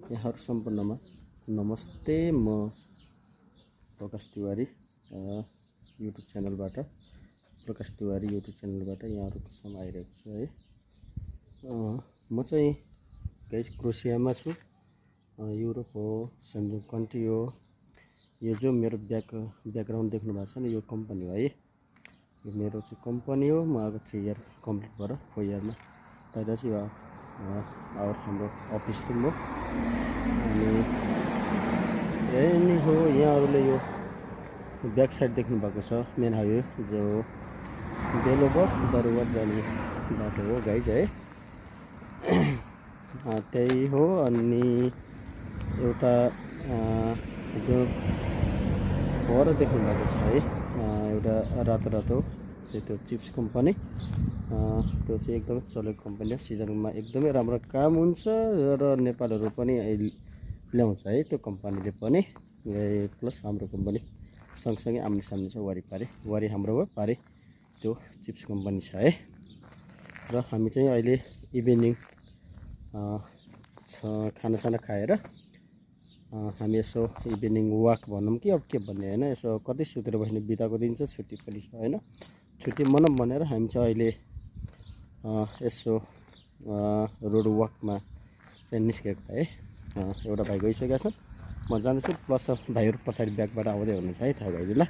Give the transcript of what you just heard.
यहाँहरु सम्पूर्णमा नमस्ते। म प्रकाश तिवारी युट्युब च्यानलबाट यहाँहरुको सम्म आइरहेको छु है। म चाहिँ गाइस क्रोसियामा छु। युरोप हो, सेन्ट्रल कन्ट्री हो। यो जो मेरो ब्याकग्राउन्ड देख्नु भएको छ नि, यो कम्पनी हो है। यो मेरो चाहिँ कम्पनी हो। म अब 3 इयर कम्प्लिट भएर 4 इयरमा आइरहेछु। यो हाम्रो अफिस रुम हो। अनि यही नै हो। यहाँहरुले यो ब्याक साइड देख्नु भएको छ मेन हाइवे, जो बेलोबर दरबार जाने बाटो हो गाइज है। त्यही हो। अनि एउटा जो घर देख्नु भएको छ है, एउटा रातो चाहिँ त्यो चिप्स कम्पनी। त्यो चाहिँ एकदमै चलेको कम्पनी हो। सिजनमा एकदमै राम्रो काम हुन्छ र नेपालहरु पनि ल्याउँछ है त्यो कम्पनीले पनि। प्लस हाम्रो कम्पनी सँगसँगै आम्ने सामने छ। वारी हाम्रो हो, पारी त्यो चिप्स कम्पनी छ है। र हामी चाहिँ अहिले इभिनिङ खानासाना खाएर हामी यसो इभिनिङ वाक भनौँ कि अब के भन्ने हैन, यसो कतै सुतेर बस्ने बिताको दिन छ, छुट्टी पनि छ हैन। छुट्टी मनाऊँ भनेर हामी चाहिँ अहिले यसो रोड वाकमा चाहिँ निस्केको है। एउटा भाइ गइसकेका छन्, म जान्छु। प्लस भाइहरु पछाडि ब्याकबाट आउँदै हुनुहुन्छ है, थाहा भयो ल।